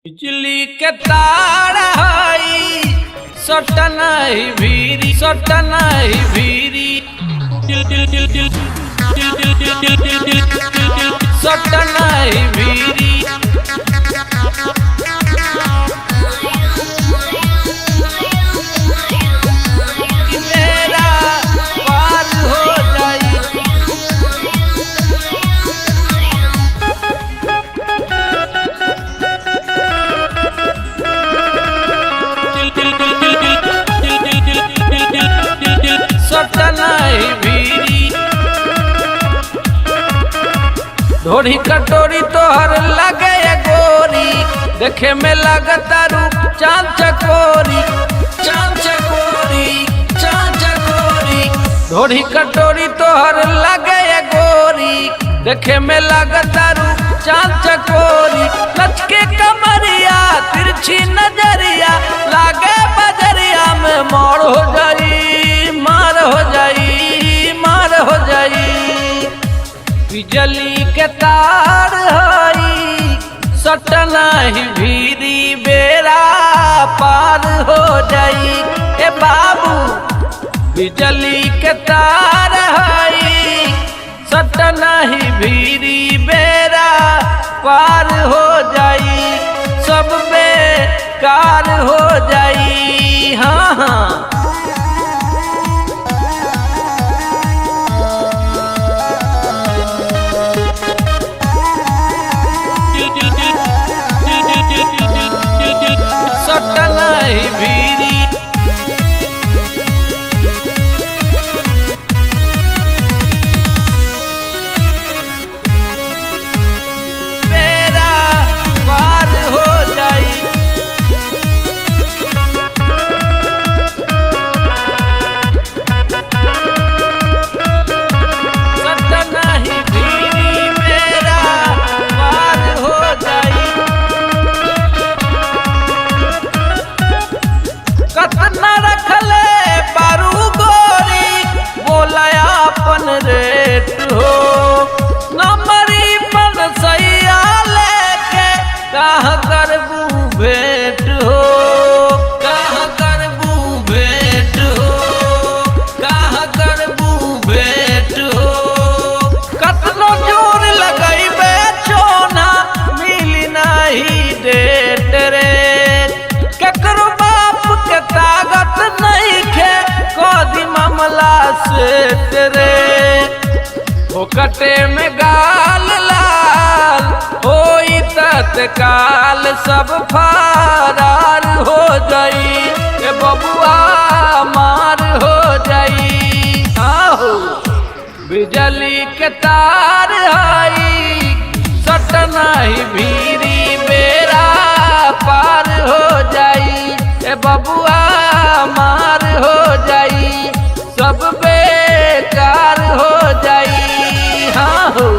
बिजली के तार हई सटन ही भीरी सटन ही भीरी दिल दिल दिल दिल दिल दिल दिल दिल दिल दिल दिल सटन ही भीरी मेरा पार हो जाई ढोरी कटोरी तोहर लगे गोरी देखे में लगता रूप चांद चकोरी चांद चकोरी चांद चकोरी। ढोरी कटोरी तोहर लगे गोरी देखे में लगता रूप चांद चकोरी। लचके कमरिया तिरछी नजरिया लागे बजरिया में मोड़ हो जाई मार हो जाई मार हो जाई। बिजली के तार हई सटन ही भीरी बेरा पार हो जाई ए बाबू। बिजली के तार हई सटन ही भीरी बेरा पार हो जाई सब बेकार हो जाई। हाँ हाँ सटन ही भीरी मेरा पार हो जाई सटन ही भीरी मेरा पार हो जाई। कतना रखले बारू गोरी बोला अपन रेट हो नंबरी पर सैया लेके कहाँ करबू भेंट हो कहाँ करबू भेंट हो कहाँ करबू भेंट हो। कतनो जोर लगैबे छोना मिली नहीं डेट रे केकरो के ताकत नहीं खे कोदी मामला से तेरे फोकटे में गाल लाल होई तत्काल सब फरार हो जाई ए बबुआ मार हो जाई। आहो बिजली के तार हई सटन ही भीरी बेरा पार हो जाई ए बबुआ मार हो जाई सब बेकार हो जाई। हाँ हो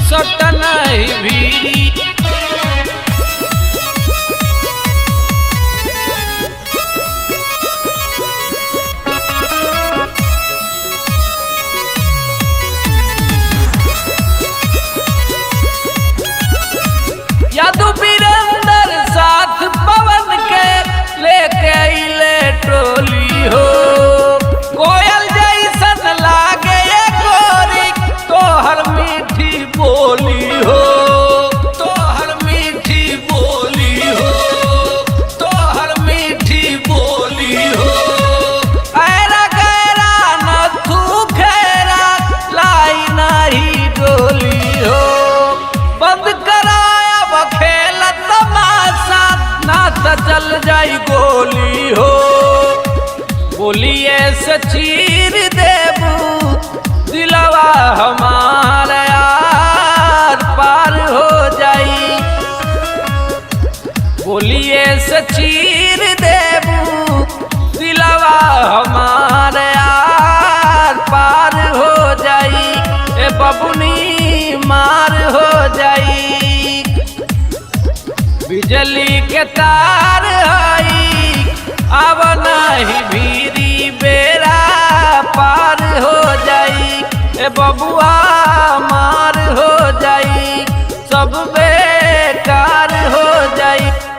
सटन ही भीरी यादू वीरेंद्र साथ पवन के लेके अइले टोली हो कोयल जैसन लागे ये गोरी तोहर मीठी बोली हो तोहर मीठी बोली हो तोहर मीठी बोली हो। ऐरा गैरा नथु खेरा लाई नहीं डोली हो बंद कराया खेल तमाशा ना तो चल जाई गोली हो। बोलिए से चीर देबू दिलवा हमारा यार पार हो जाई। बोलिए से चीर देबू दिलवा हमारा यार पार हो जाई ए बबुनी मार हो जाई। बिजली के तार हई अब नहीं भी ए बबुआ मार हो जाई।